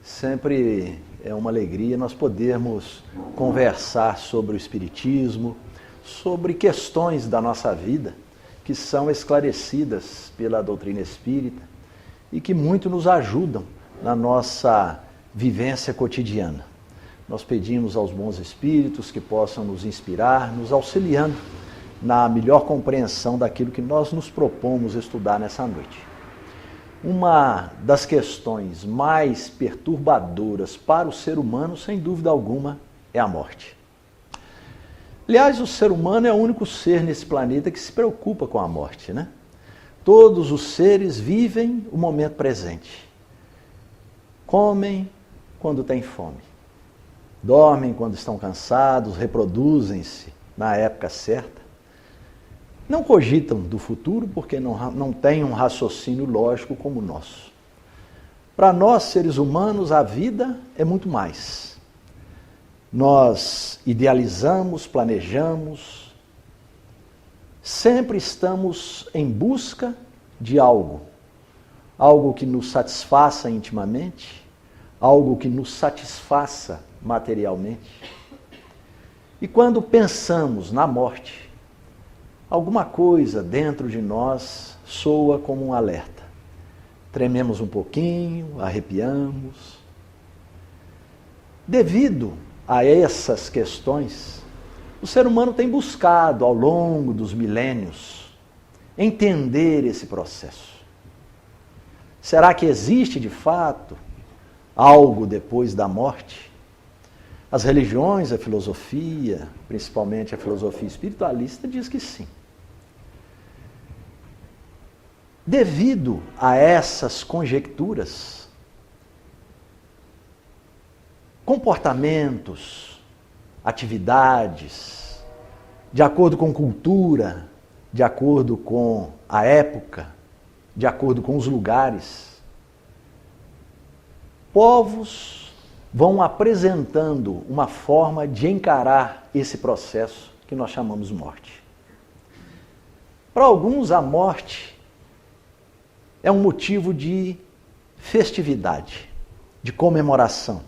Sempre é uma alegria nós podermos conversar sobre o Espiritismo, sobre questões da nossa vida que são esclarecidas pela doutrina espírita e que muito nos ajudam na nossa vivência cotidiana. Nós pedimos aos bons espíritos que possam nos inspirar, nos auxiliando na melhor compreensão daquilo que nós nos propomos estudar nessa noite. Uma das questões mais perturbadoras para o ser humano, sem dúvida alguma, é a morte. Aliás, o ser humano é o único ser nesse planeta que se preocupa com a morte, né? Todos os seres vivem o momento presente. Comem quando têm fome. Dormem quando estão cansados, reproduzem-se na época certa. Não cogitam do futuro porque não têm um raciocínio lógico como o nosso. Para nós, seres humanos, a vida é muito mais. Nós idealizamos, planejamos, sempre estamos em busca de algo que nos satisfaça intimamente, algo que nos satisfaça materialmente. E quando pensamos na morte, alguma coisa dentro de nós soa como um alerta. Trememos um pouquinho, arrepiamos. Devido a essas questões, o ser humano tem buscado ao longo dos milênios entender esse processo. Será que existe de fato algo depois da morte? As religiões, a filosofia, principalmente a filosofia espiritualista, diz que sim. Devido a essas conjecturas, comportamentos, atividades, de acordo com cultura, de acordo com a época, de acordo com os lugares, povos vão apresentando uma forma de encarar esse processo que nós chamamos morte. Para alguns, a morte é um motivo de festividade, de comemoração.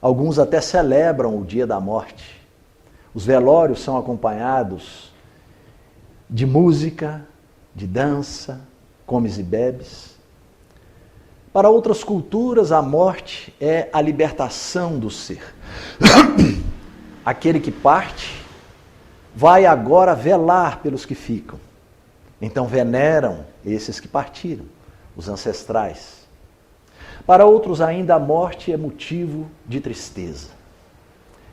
Alguns até celebram o dia da morte. Os velórios são acompanhados de música, de dança, comes e bebes. Para outras culturas, a morte é a libertação do ser. Aquele que parte vai agora velar pelos que ficam. Então veneram esses que partiram, os ancestrais. Para outros ainda a morte é motivo de tristeza,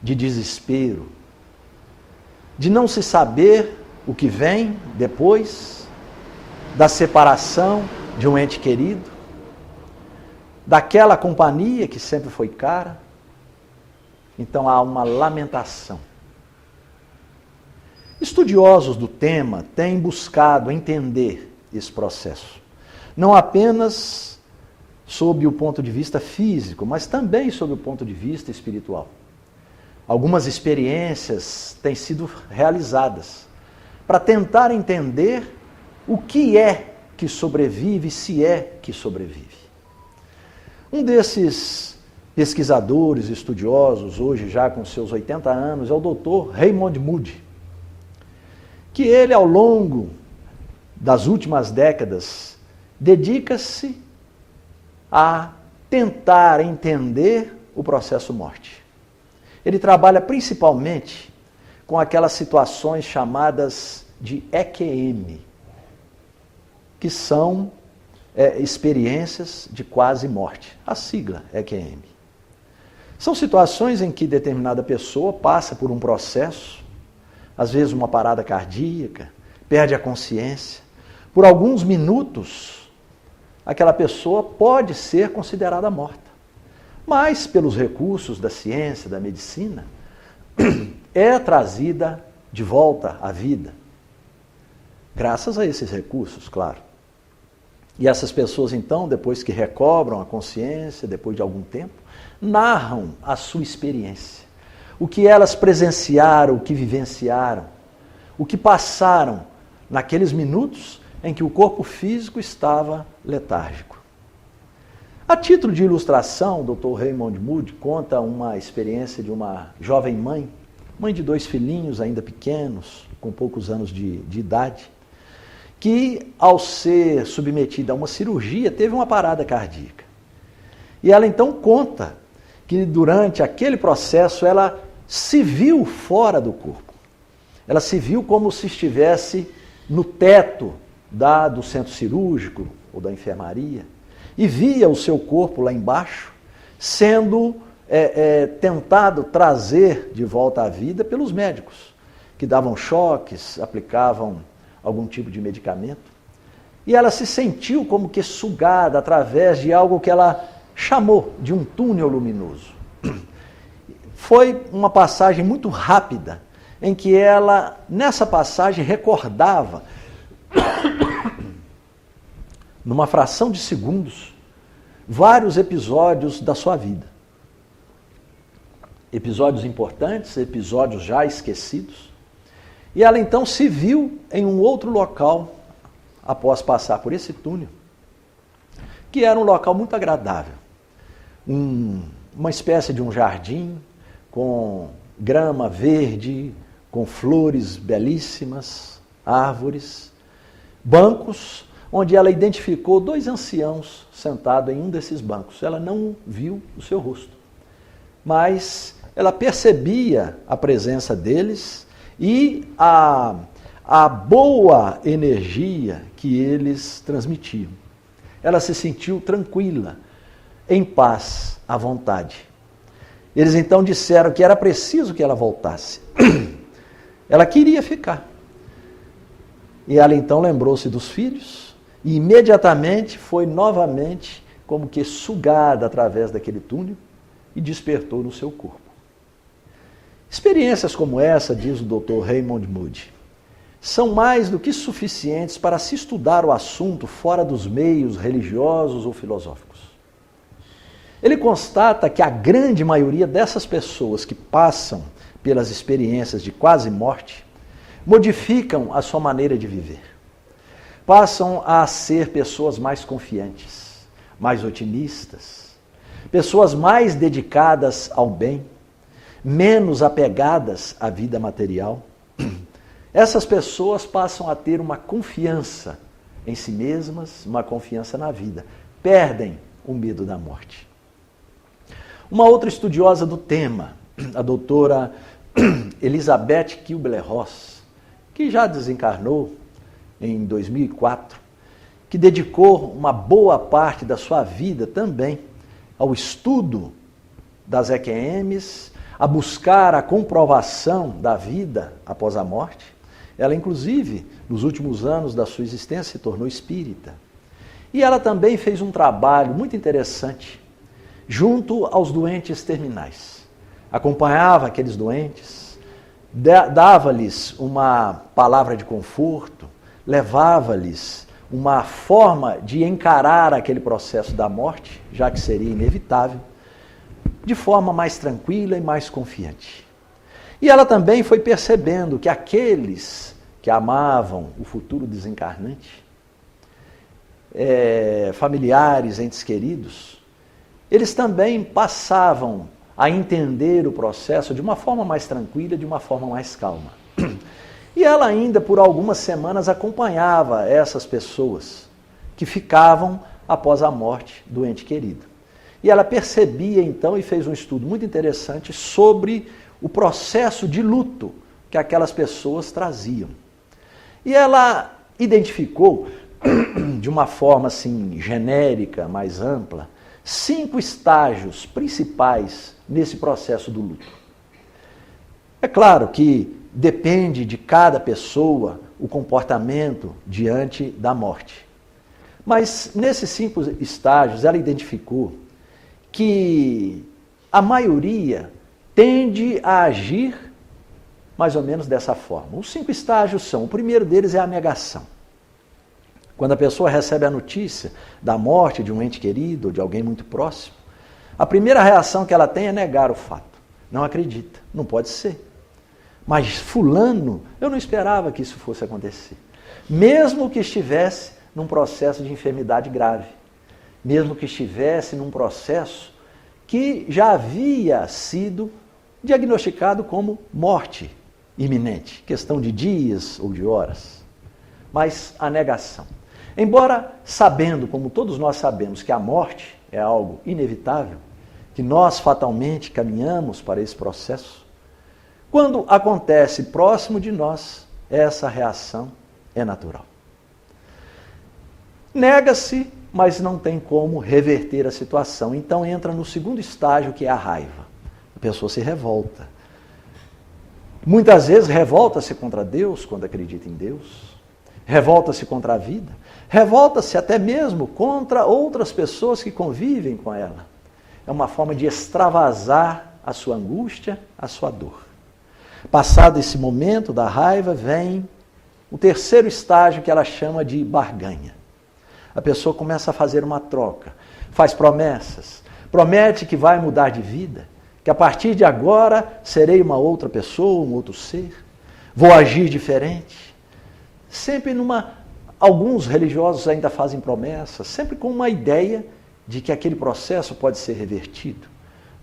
de desespero, de não se saber o que vem depois da separação de um ente querido, daquela companhia que sempre foi cara. Então há uma lamentação. Estudiosos do tema têm buscado entender esse processo, não apenas sob o ponto de vista físico, mas também sob o ponto de vista espiritual. Algumas experiências têm sido realizadas para tentar entender o que é que sobrevive, se é que sobrevive. Um desses pesquisadores, estudiosos, hoje já com seus 80 anos, é o Dr. Raymond Moody, que ele, ao longo das últimas décadas, dedica-se a tentar entender o processo morte. Ele trabalha principalmente com aquelas situações chamadas de EQM, que são experiências de quase morte, a sigla EQM. São situações em que determinada pessoa passa por um processo, às vezes uma parada cardíaca, perde a consciência. Por alguns minutos, aquela pessoa pode ser considerada morta. Mas, pelos recursos da ciência, da medicina, é trazida de volta à vida. Graças a esses recursos, claro. E essas pessoas, então, depois que recobram a consciência, depois de algum tempo, narram a sua experiência. O que elas presenciaram, o que vivenciaram, o que passaram naqueles minutos em que o corpo físico estava letárgico. A título de ilustração, o Dr. Raymond Moody conta uma experiência de uma jovem mãe de 2 filhinhos ainda pequenos, com poucos anos de idade, que ao ser submetida a uma cirurgia teve uma parada cardíaca. E ela então conta que durante aquele processo ela se viu fora do corpo. Ela se viu como se estivesse no teto do centro cirúrgico ou da enfermaria e via o seu corpo lá embaixo sendo tentado trazer de volta à vida pelos médicos, que davam choques, aplicavam algum tipo de medicamento. E ela se sentiu como que sugada através de algo que ela chamou de um túnel luminoso. Foi uma passagem muito rápida, em que ela, nessa passagem, recordava, numa fração de segundos, vários episódios da sua vida. Episódios importantes, episódios já esquecidos. E ela então se viu em um outro local, após passar por esse túnel, que era um local muito agradável. Uma espécie de um jardim, com grama verde, com flores belíssimas, árvores, bancos, onde ela identificou 2 anciãos sentados em um desses bancos. Ela não viu o seu rosto, mas ela percebia a presença deles e a boa energia que eles transmitiam. Ela se sentiu tranquila, em paz, à vontade. Eles então disseram que era preciso que ela voltasse. Ela queria ficar. E ela então lembrou-se dos filhos e imediatamente foi novamente como que sugada através daquele túnel e despertou no seu corpo. Experiências como essa, diz o Dr. Raymond Moody, são mais do que suficientes para se estudar o assunto fora dos meios religiosos ou filosóficos. Ele constata que a grande maioria dessas pessoas que passam pelas experiências de quase morte modificam a sua maneira de viver. Passam a ser pessoas mais confiantes, mais otimistas, pessoas mais dedicadas ao bem, menos apegadas à vida material. Essas pessoas passam a ter uma confiança em si mesmas, uma confiança na vida. Perdem o medo da morte. Uma outra estudiosa do tema, a doutora Elizabeth Kubler-Ross, que já desencarnou em 2004, que dedicou uma boa parte da sua vida também ao estudo das EQMs, a buscar a comprovação da vida após a morte. Ela, inclusive, nos últimos anos da sua existência, se tornou espírita. E ela também fez um trabalho muito interessante junto aos doentes terminais. Acompanhava aqueles doentes, dava-lhes uma palavra de conforto, levava-lhes uma forma de encarar aquele processo da morte, já que seria inevitável, de forma mais tranquila e mais confiante. E ela também foi percebendo que aqueles que amavam o futuro desencarnante, familiares, entes queridos, eles também passavam a entender o processo de uma forma mais tranquila, de uma forma mais calma. E ela ainda, por algumas semanas, acompanhava essas pessoas que ficavam após a morte do ente querido. E ela percebia, então, e fez um estudo muito interessante sobre o processo de luto que aquelas pessoas traziam. E ela identificou, de uma forma assim, genérica, mais ampla, 5 estágios principais nesse processo do luto. É claro que depende de cada pessoa o comportamento diante da morte. Mas nesses 5 estágios ela identificou que a maioria tende a agir mais ou menos dessa forma. Os 5 estágios são, o primeiro deles é a negação. Quando a pessoa recebe a notícia da morte de um ente querido ou de alguém muito próximo, a primeira reação que ela tem é negar o fato. Não acredita, não pode ser. Mas fulano, eu não esperava que isso fosse acontecer. Mesmo que estivesse num processo de enfermidade grave. mesmo que estivesse num processo que já havia sido diagnosticado como morte iminente, questão de dias ou de horas. Mas a negação. Embora sabendo, como todos nós sabemos, que a morte é algo inevitável, que nós fatalmente caminhamos para esse processo, quando acontece próximo de nós, essa reação é natural. Nega-se, mas não tem como reverter a situação. Então entra no segundo estágio, que é a raiva. A pessoa se revolta. Muitas vezes revolta-se contra Deus, quando acredita em Deus. Revolta-se contra a vida. Revolta-se até mesmo contra outras pessoas que convivem com ela. É uma forma de extravasar a sua angústia, a sua dor. Passado esse momento da raiva, vem o terceiro estágio, que ela chama de barganha. A pessoa começa a fazer uma troca, faz promessas, promete que vai mudar de vida, que a partir de agora serei uma outra pessoa, um outro ser, vou agir diferente. Sempre alguns religiosos ainda fazem promessas, sempre com uma ideia de que aquele processo pode ser revertido.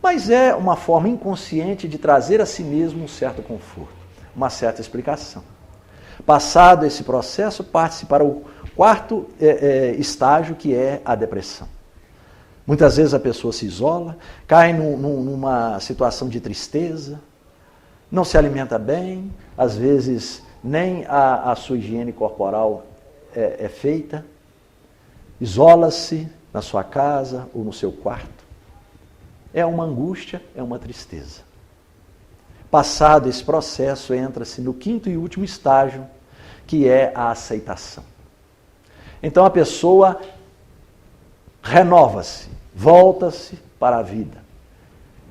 Mas é uma forma inconsciente de trazer a si mesmo um certo conforto, uma certa explicação. Passado esse processo, parte-se para o quarto estágio, que é a depressão. Muitas vezes a pessoa se isola, cai numa situação de tristeza, não se alimenta bem, às vezes nem a sua higiene corporal é feita, isola-se na sua casa ou no seu quarto. É uma angústia, é uma tristeza. Passado esse processo, entra-se no quinto e último estágio, que é a aceitação. Então a pessoa renova-se, volta-se para a vida,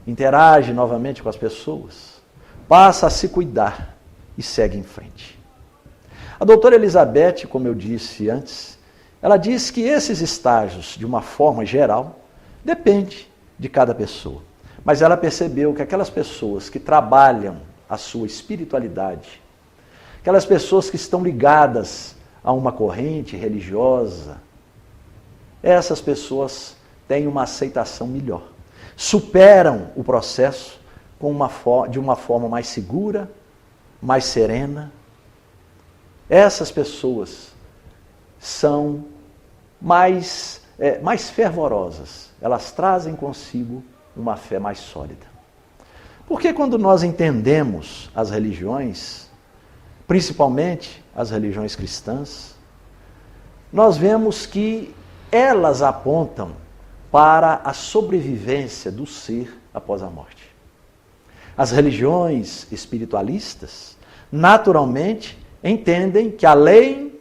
interage novamente com as pessoas, passa a se cuidar e segue em frente. A doutora Elizabeth, como eu disse antes, ela diz que esses estágios, de uma forma geral, depende de cada pessoa. Mas ela percebeu que aquelas pessoas que trabalham a sua espiritualidade, aquelas pessoas que estão ligadas a uma corrente religiosa, essas pessoas têm uma aceitação melhor. Superam o processo de uma forma mais segura, mais serena. Essas pessoas são mais fervorosas. Elas trazem consigo uma fé mais sólida. Porque quando nós entendemos as religiões, principalmente as religiões cristãs, nós vemos que elas apontam para a sobrevivência do ser após a morte. As religiões espiritualistas, naturalmente, entendem que além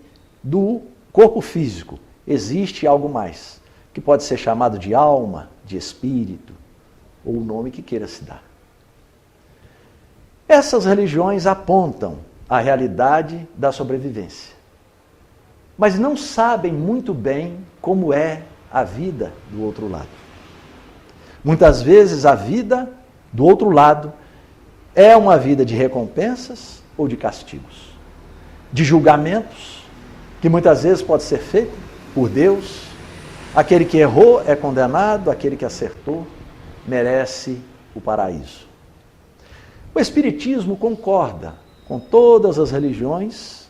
do corpo físico, existe algo mais, que pode ser chamado de alma, de espírito, ou o nome que queira se dar. Essas religiões apontam a realidade da sobrevivência, mas não sabem muito bem como é a vida do outro lado. Muitas vezes a vida do outro lado é uma vida de recompensas ou de castigos, de julgamentos, que muitas vezes pode ser feito por Deus. Aquele que errou é condenado, aquele que acertou merece o paraíso. O Espiritismo concorda com todas as religiões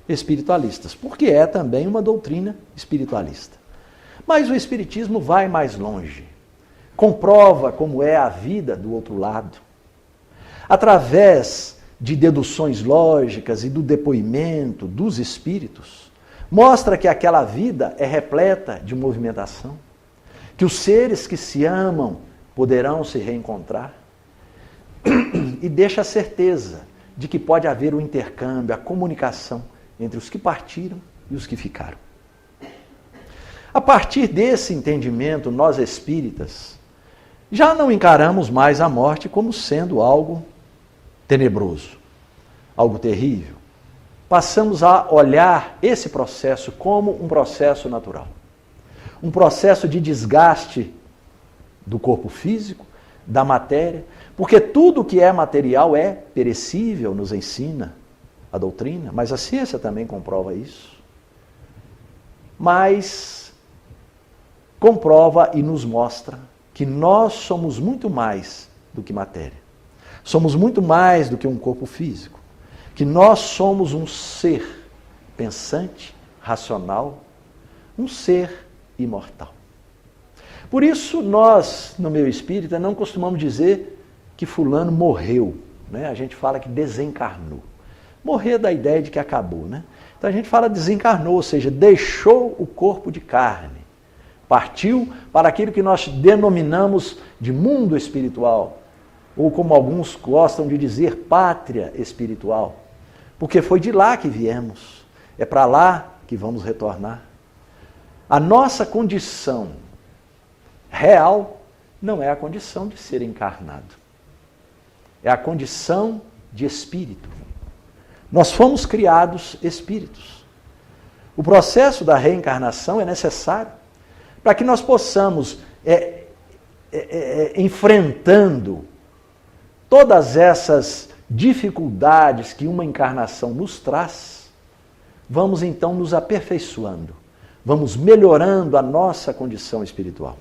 espiritualistas, porque é também uma doutrina espiritualista. Mas o Espiritismo vai mais longe, comprova como é a vida do outro lado, através de deduções lógicas e do depoimento dos espíritos, mostra que aquela vida é repleta de movimentação, que os seres que se amam poderão se reencontrar, e deixa a certeza de que pode haver um intercâmbio, a comunicação entre os que partiram e os que ficaram. A partir desse entendimento, nós espíritas já não encaramos mais a morte como sendo algo tenebroso, algo terrível. Passamos a olhar esse processo como um processo natural. Um processo de desgaste do corpo físico, da matéria, porque tudo que é material é perecível, nos ensina a doutrina, mas a ciência também comprova isso. Mas comprova e nos mostra que nós somos muito mais do que matéria. Somos muito mais do que um corpo físico. Que nós somos um ser pensante, racional, um ser imortal. Por isso, nós, no meio espírita, não costumamos dizer que fulano morreu. Né? A gente fala que desencarnou. Morrer dá a ideia de que acabou. Né? Então a gente fala desencarnou, ou seja, deixou o corpo de carne. Partiu para aquilo que nós denominamos de mundo espiritual, ou como alguns gostam de dizer, pátria espiritual. Porque foi de lá que viemos, é para lá que vamos retornar. A nossa condição real não é a condição de ser encarnado, é a condição de espírito. Nós fomos criados espíritos. O processo da reencarnação é necessário para que nós possamos, enfrentando todas essas dificuldades que uma encarnação nos traz, vamos então nos aperfeiçoando, vamos melhorando a nossa condição espiritual.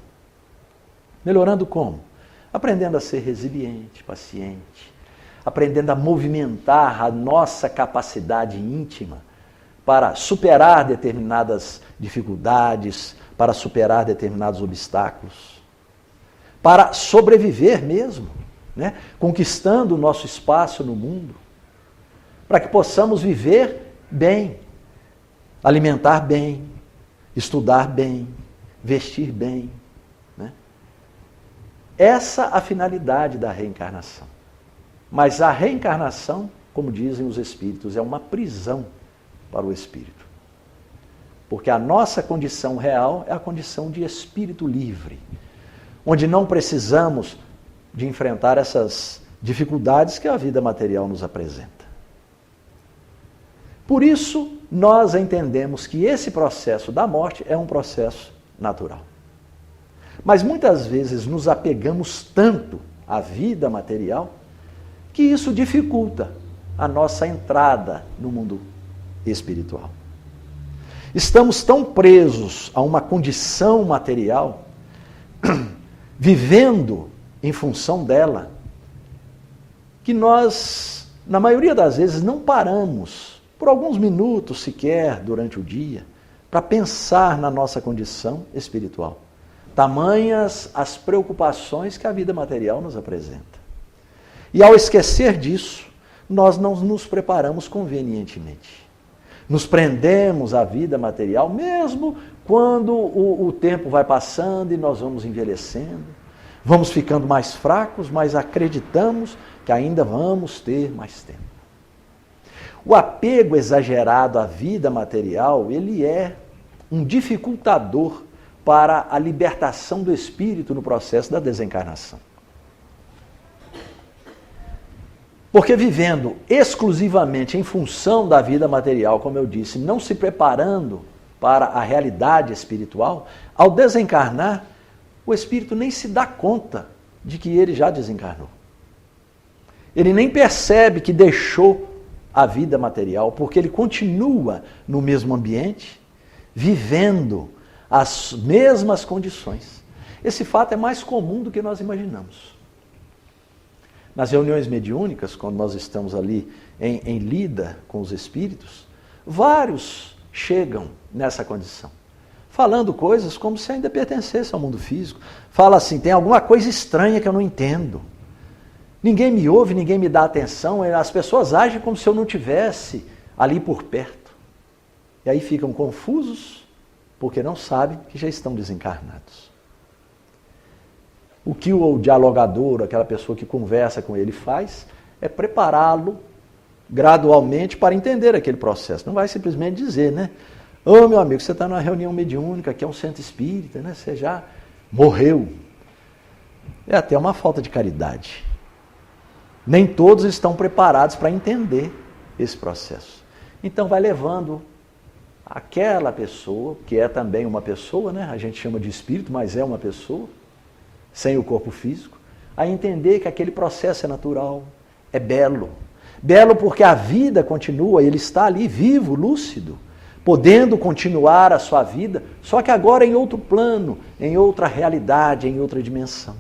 Melhorando como? Aprendendo a ser resiliente, paciente, aprendendo a movimentar a nossa capacidade íntima para superar determinadas dificuldades, para superar determinados obstáculos, para sobreviver mesmo, né? Conquistando o nosso espaço no mundo, para que possamos viver bem, alimentar bem, estudar bem, vestir bem. Né? Essa a finalidade da reencarnação. Mas a reencarnação, como dizem os espíritos, é uma prisão para o espírito. Porque a nossa condição real é a condição de espírito livre, onde não precisamos de enfrentar essas dificuldades que a vida material nos apresenta. Por isso, nós entendemos que esse processo da morte é um processo natural. Mas muitas vezes nos apegamos tanto à vida material que isso dificulta a nossa entrada no mundo espiritual. Estamos tão presos a uma condição material, vivendo em função dela, que nós, na maioria das vezes, não paramos, por alguns minutos sequer, durante o dia, para pensar na nossa condição espiritual. Tamanhas as preocupações que a vida material nos apresenta. E ao esquecer disso, nós não nos preparamos convenientemente. Nos prendemos à vida material, mesmo quando o tempo vai passando e nós vamos envelhecendo. Vamos ficando mais fracos, mas acreditamos que ainda vamos ter mais tempo. O apego exagerado à vida material, ele é um dificultador para a libertação do espírito no processo da desencarnação. Porque vivendo exclusivamente em função da vida material, como eu disse, não se preparando para a realidade espiritual, ao desencarnar, o espírito nem se dá conta de que ele já desencarnou. Ele nem percebe que deixou a vida material, porque ele continua no mesmo ambiente, vivendo as mesmas condições. Esse fato é mais comum do que nós imaginamos. Nas reuniões mediúnicas, quando nós estamos ali em lida com os espíritos, vários chegam nessa condição, falando coisas como se ainda pertencesse ao mundo físico. Fala assim, tem alguma coisa estranha que eu não entendo. Ninguém me ouve, ninguém me dá atenção, as pessoas agem como se eu não estivesse ali por perto. E aí ficam confusos, porque não sabem que já estão desencarnados. O que o dialogador, aquela pessoa que conversa com ele, faz é prepará-lo gradualmente para entender aquele processo. Não vai simplesmente dizer, né? Ô, meu amigo, você está numa reunião mediúnica, aqui é um centro espírita, né? Você já morreu. É até uma falta de caridade. Nem todos estão preparados para entender esse processo. Então vai levando aquela pessoa, que é também uma pessoa, né? A gente chama de espírito, mas é uma pessoa, sem o corpo físico, a entender que aquele processo é natural, é belo. Belo porque a vida continua, ele está ali vivo, lúcido, podendo continuar a sua vida, só que agora em outro plano, em outra realidade, em outra dimensão.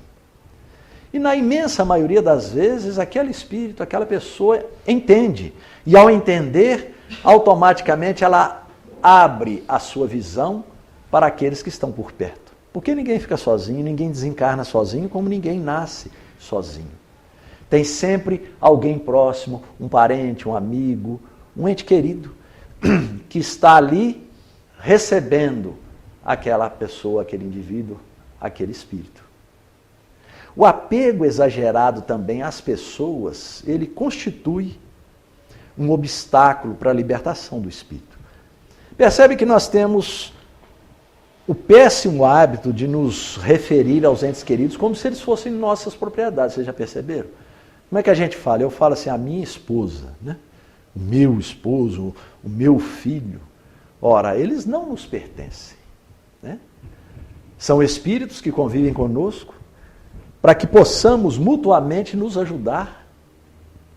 E na imensa maioria das vezes, aquele espírito, aquela pessoa entende. E ao entender, automaticamente ela abre a sua visão para aqueles que estão por perto. Porque ninguém fica sozinho, ninguém desencarna sozinho, como ninguém nasce sozinho. Tem sempre alguém próximo, um parente, um amigo, um ente querido, que está ali recebendo aquela pessoa, aquele indivíduo, aquele espírito. O apego exagerado também às pessoas, ele constitui um obstáculo para a libertação do espírito. Percebe que nós temos o péssimo hábito de nos referir aos entes queridos como se eles fossem nossas propriedades. Vocês já perceberam? Como é que a gente fala? Eu falo assim, a minha esposa, né? O meu esposo, o meu filho. Ora, eles não nos pertencem, né? São espíritos que convivem conosco para que possamos mutuamente nos ajudar,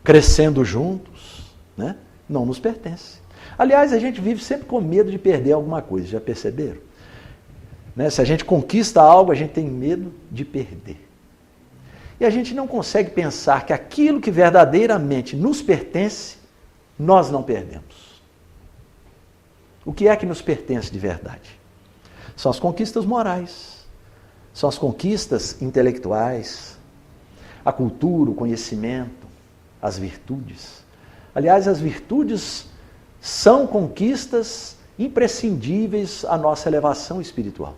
crescendo juntos, né? Não nos pertence. Aliás, a gente vive sempre com medo de perder alguma coisa, já perceberam? Né? Se a gente conquista algo, a gente tem medo de perder. E a gente não consegue pensar que aquilo que verdadeiramente nos pertence, nós não perdemos. O que é que nos pertence de verdade? São as conquistas morais, são as conquistas intelectuais, a cultura, o conhecimento, as virtudes. Aliás, as virtudes são conquistas imprescindíveis à nossa elevação espiritual.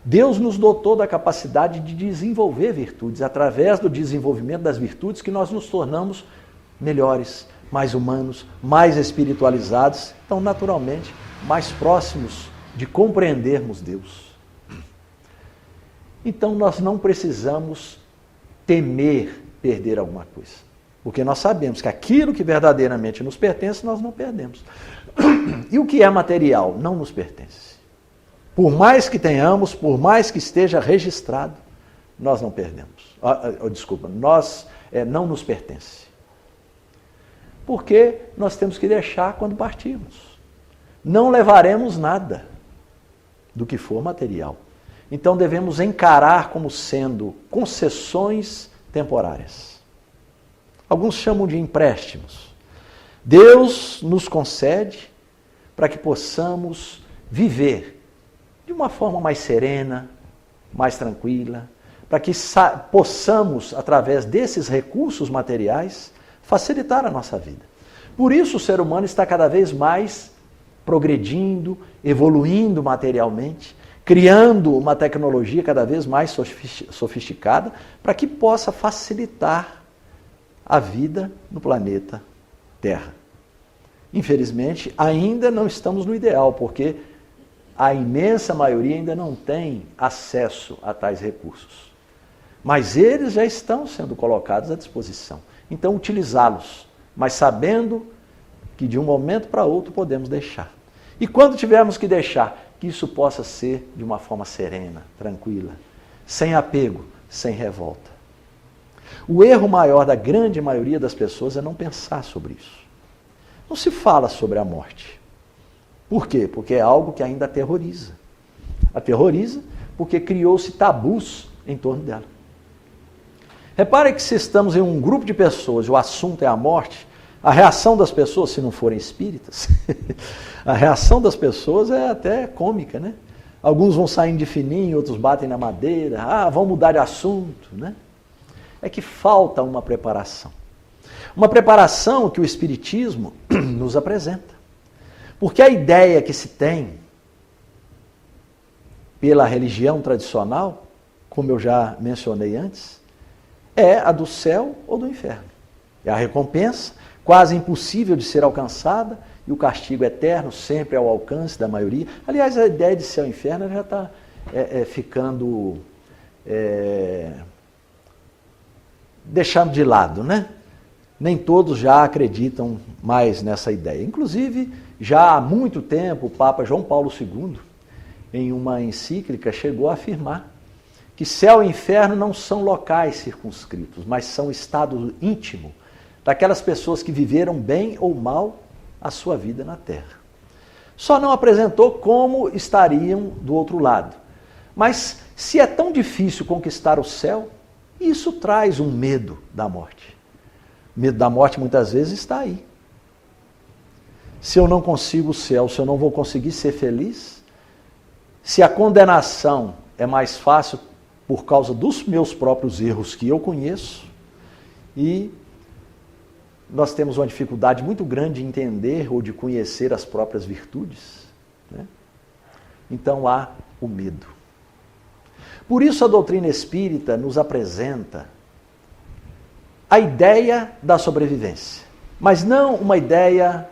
Deus nos dotou da capacidade de desenvolver virtudes. Através do desenvolvimento das virtudes que nós nos tornamos melhores, mais humanos, mais espiritualizados, então, naturalmente, mais próximos de compreendermos Deus. Então, nós não precisamos temer perder alguma coisa, porque nós sabemos que aquilo que verdadeiramente nos pertence, nós não perdemos. E o que é material não nos pertence. Por mais que tenhamos, por mais que esteja registrado, nós não perdemos. Não nos pertence. Porque nós temos que deixar quando partirmos. Não levaremos nada do que for material. Então devemos encarar como sendo concessões temporárias. Alguns chamam de empréstimos. Deus nos concede para que possamos viver de uma forma mais serena, mais tranquila, para que possamos, através desses recursos materiais, facilitar a nossa vida. Por isso o ser humano está cada vez mais progredindo, evoluindo materialmente, criando uma tecnologia cada vez mais sofisticada, para que possa facilitar a vida no planeta Terra. Infelizmente, ainda não estamos no ideal, porque a imensa maioria ainda não tem acesso a tais recursos. Mas eles já estão sendo colocados à disposição. Então, utilizá-los, mas sabendo que de um momento para outro podemos deixar. E quando tivermos que deixar, que isso possa ser de uma forma serena, tranquila, sem apego, sem revolta. O erro maior da grande maioria das pessoas é não pensar sobre isso. Não se fala sobre a morte. Por quê? Porque é algo que ainda aterroriza. Aterroriza porque criou-se tabus em torno dela. Repare que se estamos em um grupo de pessoas e o assunto é a morte, a reação das pessoas, se não forem espíritas, a reação das pessoas é até cômica, né? Alguns vão saindo de fininho, outros batem na madeira, vão mudar de assunto, né? É que falta uma preparação. Uma preparação que o Espiritismo nos apresenta. Porque a ideia que se tem pela religião tradicional, como eu já mencionei antes, é a do céu ou do inferno. É a recompensa, quase impossível de ser alcançada, e o castigo eterno, sempre ao alcance da maioria. Aliás, a ideia de céu e inferno já está ficando deixando de lado, né? Nem todos já acreditam mais nessa ideia. Inclusive, já há muito tempo, o Papa João Paulo II, em uma encíclica, chegou a afirmar que céu e inferno não são locais circunscritos, mas são estado íntimo daquelas pessoas que viveram bem ou mal a sua vida na Terra. Só não apresentou como estariam do outro lado. Mas se é tão difícil conquistar o céu, isso traz um medo da morte. O medo da morte muitas vezes está aí. Se eu não consigo o céu, se eu não vou conseguir ser feliz, se a condenação é mais fácil por causa dos meus próprios erros que eu conheço, e nós temos uma dificuldade muito grande de entender ou de conhecer as próprias virtudes, né? Então há o medo. Por isso a doutrina espírita nos apresenta a ideia da sobrevivência, mas não uma ideia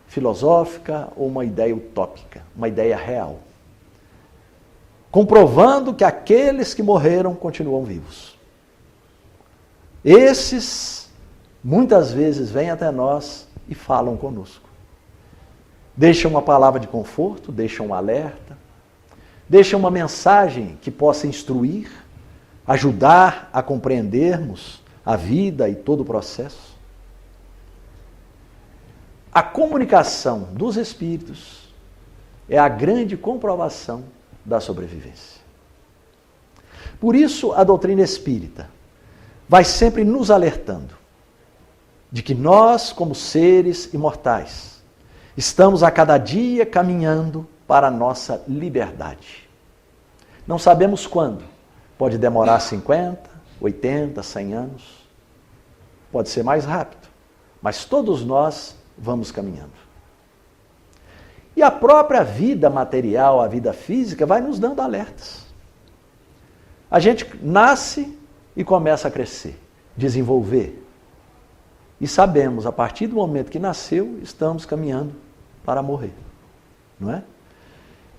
filosófica ou uma ideia utópica, uma ideia real. Comprovando que aqueles que morreram continuam vivos. Esses, muitas vezes, vêm até nós e falam conosco. Deixam uma palavra de conforto, deixam um alerta, deixam uma mensagem que possa instruir, ajudar a compreendermos a vida e todo o processo. A comunicação dos espíritos é a grande comprovação da sobrevivência. Por isso, a doutrina espírita vai sempre nos alertando de que nós, como seres imortais, estamos a cada dia caminhando para a nossa liberdade. Não sabemos quando. Pode demorar 50, 80, 100 anos. Pode ser mais rápido. Mas todos nós vamos caminhando. E a própria vida material, a vida física, vai nos dando alertas. A gente nasce e começa a crescer, desenvolver. E sabemos, a partir do momento que nasceu, estamos caminhando para morrer. Não é?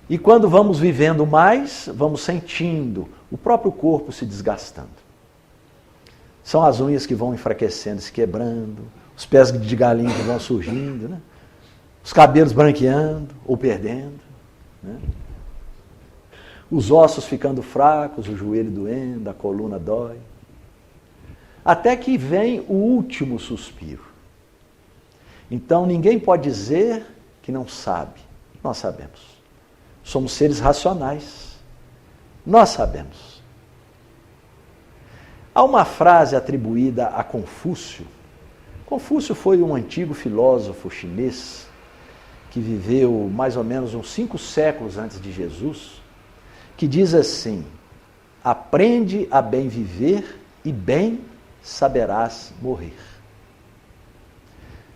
E quando vamos vivendo mais, vamos sentindo o próprio corpo se desgastando. São as unhas que vão enfraquecendo, se quebrando, os pés de galinha que vão surgindo, né? Os cabelos branqueando ou perdendo, né? Os ossos ficando fracos, o joelho doendo, a coluna dói. Até que vem o último suspiro. Então ninguém pode dizer que não sabe. Nós sabemos. Somos seres racionais. Nós sabemos. Há uma frase atribuída a Confúcio. Confúcio foi um antigo filósofo chinês que viveu mais ou menos uns 5 séculos antes de Jesus, que diz assim: aprende a bem viver e bem saberás morrer.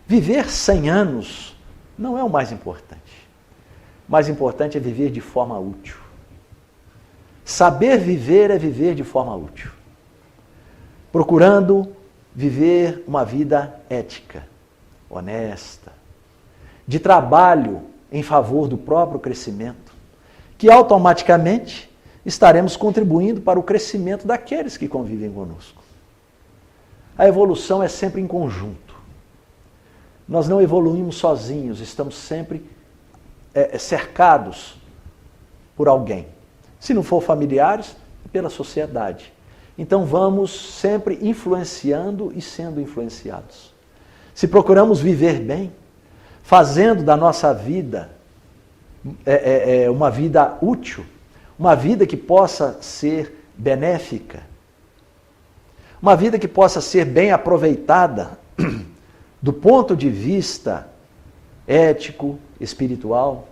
Viver 100 anos não é o mais importante. O mais importante é viver de forma útil. Saber viver é viver de forma útil. Procurando viver uma vida ética, honesta, de trabalho em favor do próprio crescimento, que automaticamente estaremos contribuindo para o crescimento daqueles que convivem conosco. A evolução é sempre em conjunto. Nós não evoluímos sozinhos, estamos sempre cercados por alguém. Se não for familiares, pela sociedade. Então vamos sempre influenciando e sendo influenciados. Se procuramos viver bem, fazendo da nossa vida uma vida útil, uma vida que possa ser benéfica, uma vida que possa ser bem aproveitada do ponto de vista ético, espiritual,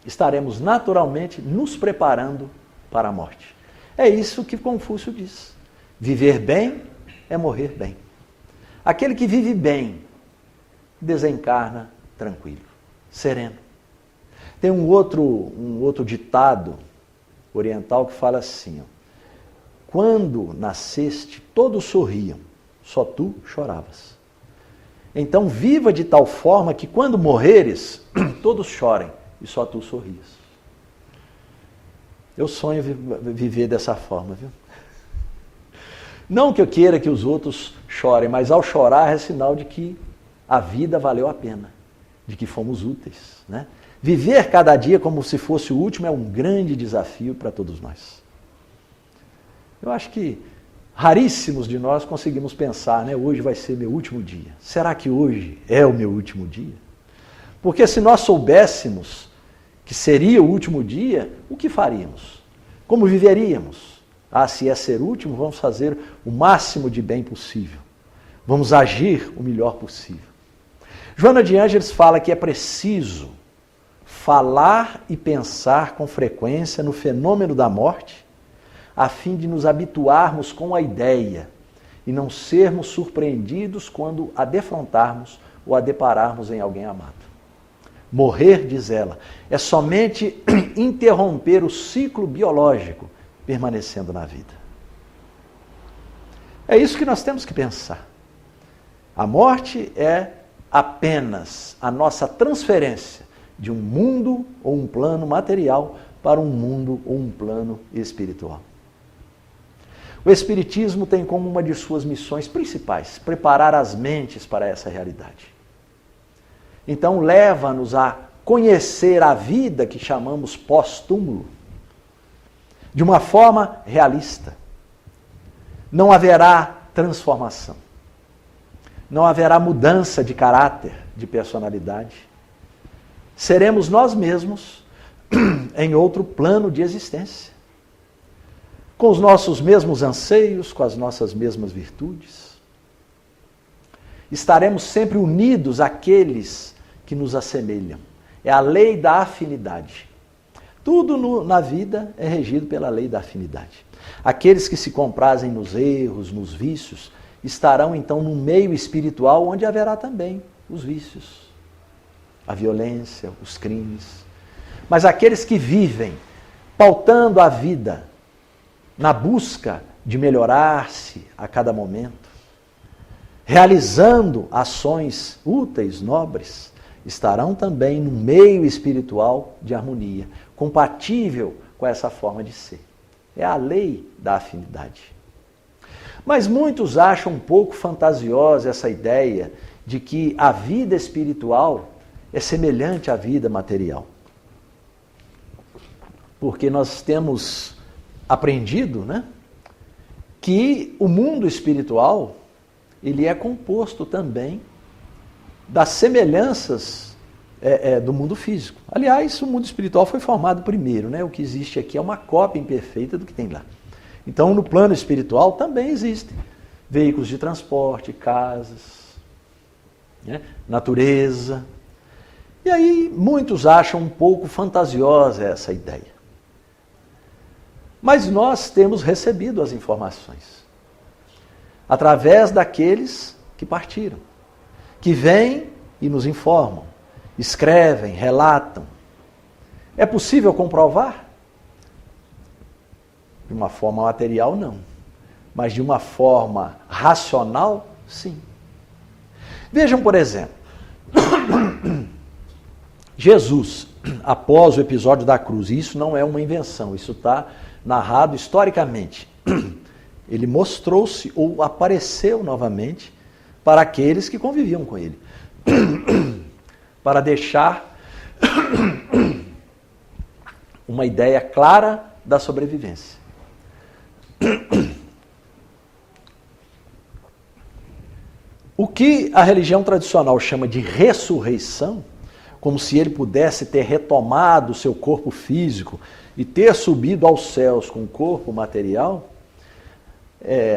estaremos naturalmente nos preparando para a morte. É isso que Confúcio diz. Viver bem é morrer bem. Aquele que vive bem desencarna tranquilo, sereno. Tem um outro ditado oriental que fala assim: ó, quando nasceste, todos sorriam, só tu choravas. Então viva de tal forma que quando morreres, todos chorem e só tu sorrias. Eu sonho viver dessa forma, viu? Não que eu queira que os outros chorem, mas ao chorar é sinal de que a vida valeu a pena, de que fomos úteis, né? Viver cada dia como se fosse o último é um grande desafio para todos nós. Eu acho que raríssimos de nós conseguimos pensar, né? Hoje vai ser meu último dia. Será que hoje é o meu último dia? Porque se nós soubéssemos que seria o último dia, o que faríamos? Como viveríamos? Se é ser último, vamos fazer o máximo de bem possível. Vamos agir o melhor possível. Joana de Ângeles fala que é preciso falar e pensar com frequência no fenômeno da morte, a fim de nos habituarmos com a ideia e não sermos surpreendidos quando a defrontarmos ou a depararmos em alguém amado. Morrer, diz ela, é somente interromper o ciclo biológico permanecendo na vida. É isso que nós temos que pensar. A morte é apenas a nossa transferência de um mundo ou um plano material para um mundo ou um plano espiritual. O Espiritismo tem como uma de suas missões principais preparar as mentes para essa realidade. Então, leva-nos a conhecer a vida que chamamos pós-túmulo de uma forma realista. Não haverá transformação. Não haverá mudança de caráter, de personalidade. Seremos nós mesmos em outro plano de existência. Com os nossos mesmos anseios, com as nossas mesmas virtudes. Estaremos sempre unidos àqueles que nos assemelham. É a lei da afinidade. Tudo na vida é regido pela lei da afinidade. Aqueles que se comprazem nos erros, nos vícios, estarão então no meio espiritual onde haverá também os vícios, a violência, os crimes. Mas aqueles que vivem pautando a vida na busca de melhorar-se a cada momento, realizando ações úteis, nobres, estarão também no meio espiritual de harmonia, compatível com essa forma de ser. É a lei da afinidade. Mas muitos acham um pouco fantasiosa essa ideia de que a vida espiritual é semelhante à vida material. Porque nós temos aprendido, que o mundo espiritual ele é composto também das semelhanças do mundo físico. Aliás, o mundo espiritual foi formado primeiro, O que existe aqui é uma cópia imperfeita do que tem lá. Então, no plano espiritual também existem veículos de transporte, casas, natureza. E aí, muitos acham um pouco fantasiosa essa ideia. Mas nós temos recebido as informações através daqueles que partiram, que vêm e nos informam, escrevem, relatam. É possível comprovar? De uma forma material, não. Mas de uma forma racional, sim. Vejam, por exemplo, Jesus, após o episódio da cruz, e isso não é uma invenção, isso está narrado historicamente. Ele mostrou-se ou apareceu novamente para aqueles que conviviam com ele. Para deixar uma ideia clara da sobrevivência. O que a religião tradicional chama de ressurreição, como se ele pudesse ter retomado o seu corpo físico e ter subido aos céus com o corpo material,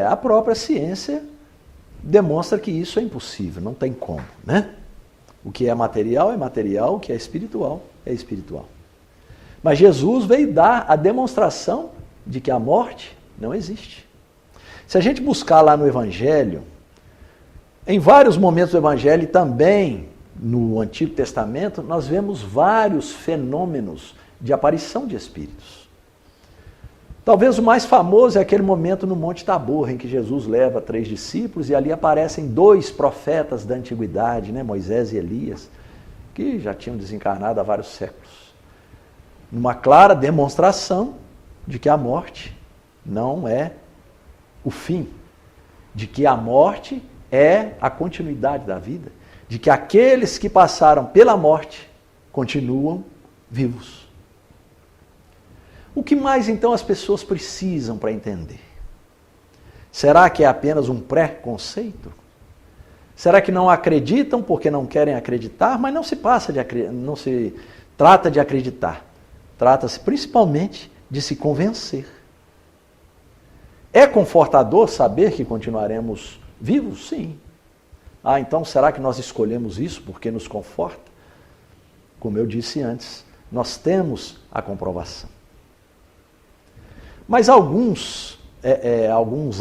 a própria ciência demonstra que isso é impossível, não tem como, O que é material, o que é espiritual. Mas Jesus veio dar a demonstração de que a morte não existe. Se a gente buscar lá no Evangelho, em vários momentos do Evangelho e também no Antigo Testamento, nós vemos vários fenômenos de aparição de espíritos. Talvez o mais famoso é aquele momento no Monte Tabor, em que Jesus leva 3 discípulos e ali aparecem 2 profetas da antiguidade, Moisés e Elias, que já tinham desencarnado há vários séculos. Numa clara demonstração de que a morte não é o fim, de que a morte é a continuidade da vida, de que aqueles que passaram pela morte continuam vivos. O que mais então as pessoas precisam para entender? Será que é apenas um preconceito? Será que não acreditam porque não querem acreditar? Mas não se trata de acreditar. Trata-se principalmente de se convencer. É confortador saber que continuaremos vivos? Sim. Então será que nós escolhemos isso porque nos conforta? Como eu disse antes, nós temos a comprovação. Mas alguns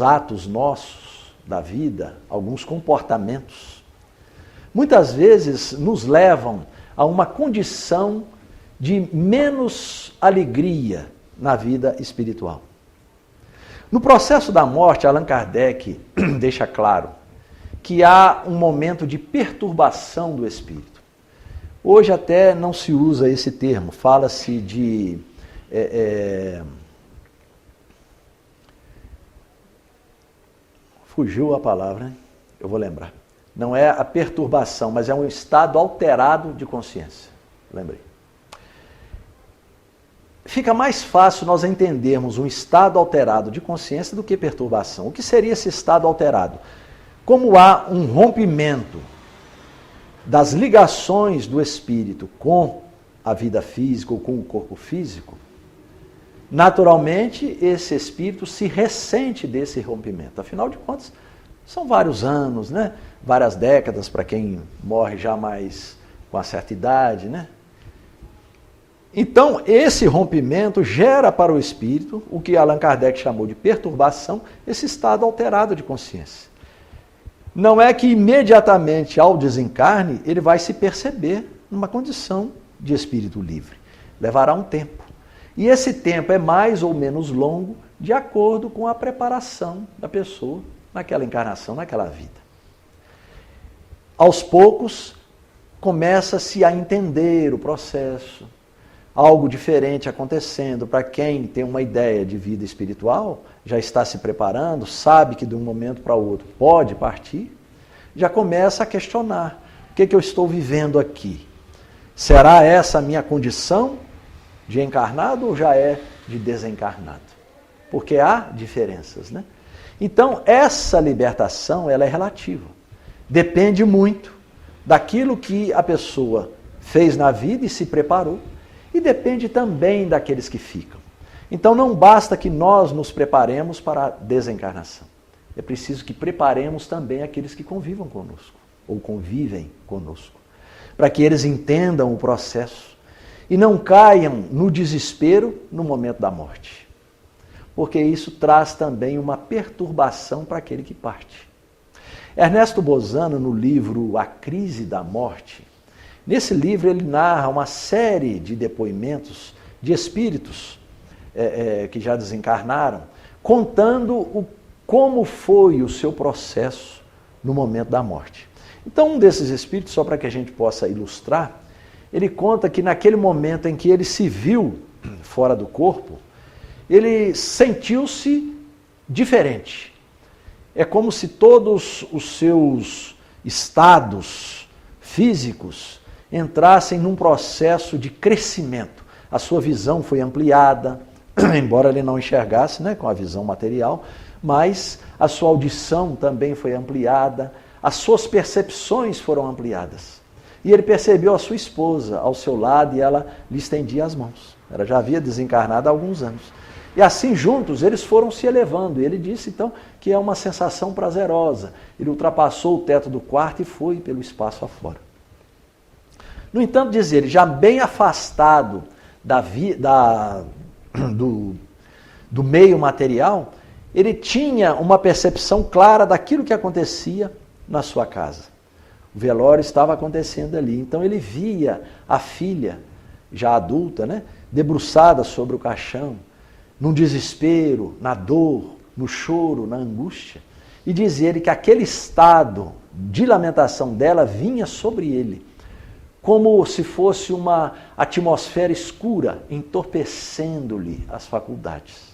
atos nossos da vida, alguns comportamentos, muitas vezes nos levam a uma condição de menos alegria na vida espiritual. No processo da morte, Allan Kardec deixa claro que há um momento de perturbação do espírito. Hoje até não se usa esse termo, fala-se de... Fugiu a palavra, né? Eu vou lembrar. Não é a perturbação, mas é um estado alterado de consciência. Lembrei. Fica mais fácil nós entendermos um estado alterado de consciência do que perturbação. O que seria esse estado alterado? Como há um rompimento das ligações do espírito com a vida física ou com o corpo físico, naturalmente esse espírito se ressente desse rompimento. Afinal de contas, são vários anos, né? Várias décadas para quem morre já mais com uma certa idade, né? Então, esse rompimento gera para o espírito o que Allan Kardec chamou de perturbação, esse estado alterado de consciência. Não é que imediatamente ao desencarne ele vai se perceber numa condição de espírito livre. Levará um tempo. E esse tempo é mais ou menos longo de acordo com a preparação da pessoa naquela encarnação, naquela vida. Aos poucos, começa-se a entender o processo, algo diferente acontecendo. Para quem tem uma ideia de vida espiritual, já está se preparando, sabe que de um momento para o outro pode partir, já começa a questionar: o que eu estou vivendo aqui? Será essa a minha condição de encarnado ou já é de desencarnado? Porque há diferenças, né? Então, essa libertação, ela é relativa. Depende muito daquilo que a pessoa fez na vida e se preparou, e depende também daqueles que ficam. Então, não basta que nós nos preparemos para a desencarnação. É preciso que preparemos também aqueles que convivam conosco, ou convivem conosco, para que eles entendam o processo e não caiam no desespero no momento da morte. Porque isso traz também uma perturbação para aquele que parte. Ernesto Bozano, no livro A Crise da Morte, nesse livro ele narra uma série de depoimentos de espíritos que já desencarnaram, contando como foi o seu processo no momento da morte. Então, um desses espíritos, só para que a gente possa ilustrar, ele conta que naquele momento em que ele se viu fora do corpo, ele sentiu-se diferente. É como se todos os seus estados físicos entrassem num processo de crescimento. A sua visão foi ampliada, embora ele não enxergasse, né, com a visão material, mas a sua audição também foi ampliada, as suas percepções foram ampliadas. E ele percebeu a sua esposa ao seu lado e ela lhe estendia as mãos. Ela já havia desencarnado há alguns anos. E assim, juntos, eles foram se elevando. E ele disse, então, que é uma sensação prazerosa. Ele ultrapassou o teto do quarto e foi pelo espaço afora. No entanto, diz ele, já bem afastado do meio material, ele tinha uma percepção clara daquilo que acontecia na sua casa. O velório estava acontecendo ali. Então ele via a filha, já adulta, né, debruçada sobre o caixão, num desespero, na dor, no choro, na angústia. E dizia ele que aquele estado de lamentação dela vinha sobre ele, como se fosse uma atmosfera escura, entorpecendo-lhe as faculdades.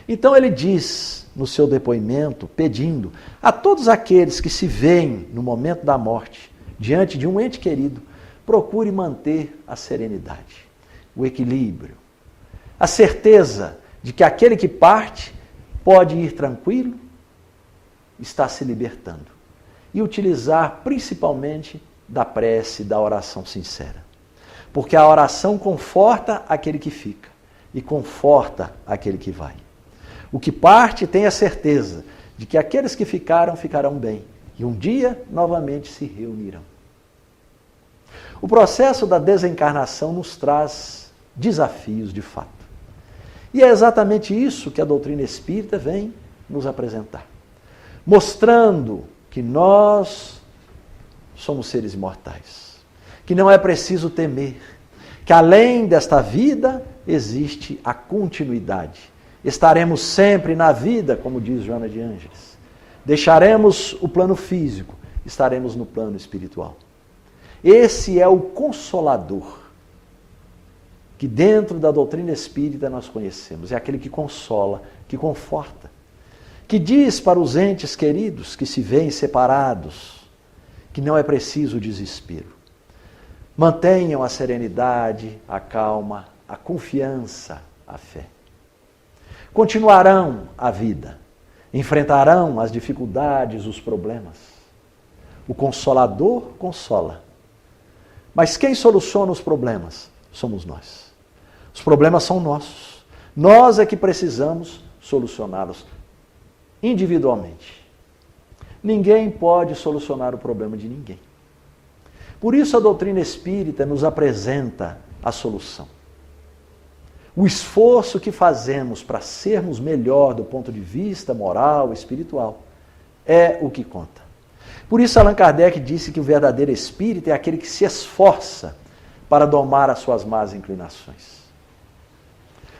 Então ele diz no seu depoimento, pedindo a todos aqueles que se veem no momento da morte, diante de um ente querido, procure manter a serenidade, o equilíbrio, a certeza de que aquele que parte pode ir tranquilo, está se libertando. e utilizar principalmente da prece, da oração sincera. Porque a oração conforta aquele que fica e conforta aquele que vai. O que parte tem a certeza de que aqueles que ficaram, ficarão bem e um dia novamente se reunirão. O processo da desencarnação nos traz desafios de fato. E é exatamente isso que a doutrina espírita vem nos apresentar. Mostrando que nós somos seres imortais, que não é preciso temer, que além desta vida existe a continuidade. Estaremos sempre na vida, como diz Joana de Ângeles. Deixaremos o plano físico, estaremos no plano espiritual. Esse é o Consolador, que dentro da doutrina espírita nós conhecemos. É aquele que consola, que conforta, que diz para os entes queridos que se veem separados, que não é preciso desespero. Mantenham a serenidade, a calma, a confiança, a fé. Continuarão a vida, enfrentarão as dificuldades, os problemas. O Consolador consola. Mas quem soluciona os problemas? Somos nós. Os problemas são nossos. Nós é que precisamos solucioná-los individualmente. Ninguém pode solucionar o problema de ninguém. Por isso a doutrina espírita nos apresenta a solução. O esforço que fazemos para sermos melhor do ponto de vista moral, espiritual, é o que conta. Por isso Allan Kardec disse que o verdadeiro espírita é aquele que se esforça para domar as suas más inclinações.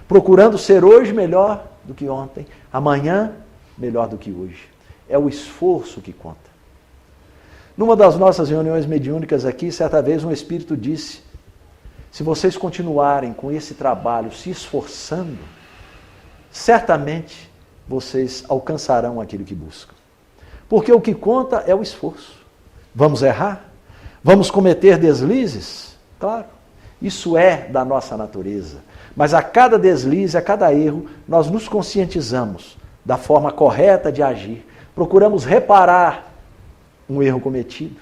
Procurando ser hoje melhor do que ontem, amanhã melhor do que hoje. É o esforço que conta. Numa das nossas reuniões mediúnicas aqui, certa vez um espírito disse: se vocês continuarem com esse trabalho, se esforçando, certamente vocês alcançarão aquilo que buscam. Porque o que conta é o esforço. Vamos errar? Vamos cometer deslizes? Claro, isso é da nossa natureza. Mas a cada deslize, a cada erro, nós nos conscientizamos da forma correta de agir. Procuramos reparar um erro cometido.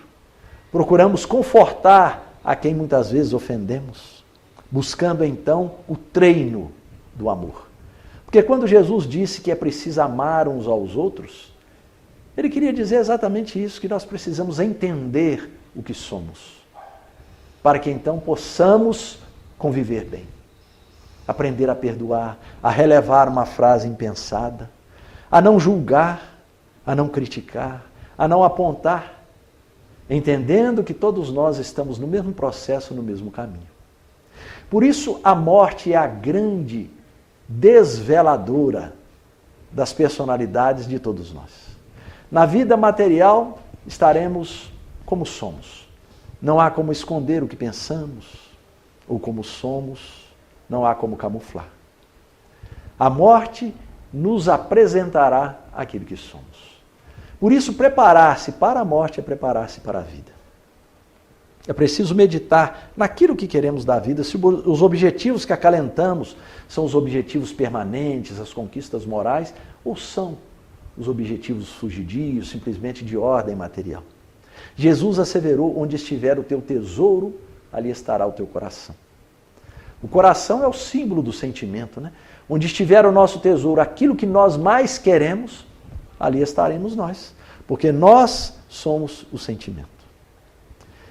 Procuramos confortar a quem muitas vezes ofendemos. Buscando então o treino do amor. Porque quando Jesus disse que é preciso amar uns aos outros, ele queria dizer exatamente isso, que nós precisamos entender o que somos, para que então possamos conviver bem, aprender a perdoar, a relevar uma frase impensada, a não julgar, a não criticar, a não apontar, entendendo que todos nós estamos no mesmo processo, no mesmo caminho. Por isso, a morte é a grande desveladora das personalidades de todos nós. Na vida material, estaremos como somos. Não há como esconder o que pensamos ou como somos, não há como camuflar. A morte nos apresentará aquilo que somos. Por isso, preparar-se para a morte é preparar-se para a vida. É preciso meditar naquilo que queremos da vida, se os objetivos que acalentamos são os objetivos permanentes, as conquistas morais, ou são os objetivos fugidios, simplesmente de ordem material. Jesus asseverou: onde estiver o teu tesouro, ali estará o teu coração. O coração é o símbolo do sentimento, né? Onde estiver o nosso tesouro, aquilo que nós mais queremos, ali estaremos nós, porque nós somos o sentimento.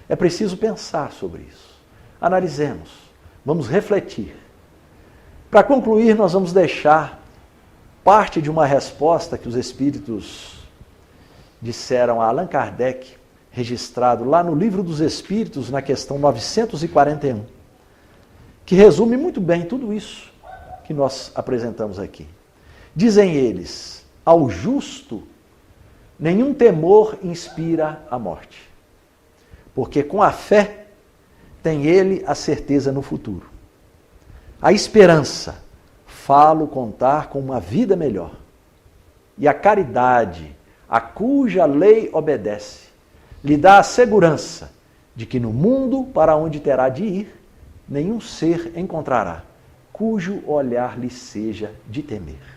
É preciso pensar sobre isso. Analisemos, vamos refletir. Para concluir, nós vamos deixar parte de uma resposta que os espíritos disseram a Allan Kardec, registrado lá no Livro dos Espíritos, na questão 941, que resume muito bem tudo isso que nós apresentamos aqui. Dizem eles: ao justo, nenhum temor inspira a morte, porque com a fé tem ele a certeza no futuro. A esperança, falo contar com uma vida melhor. E a caridade, a cuja lei obedece, lhe dá a segurança de que no mundo para onde terá de ir, nenhum ser encontrará, cujo olhar lhe seja de temer.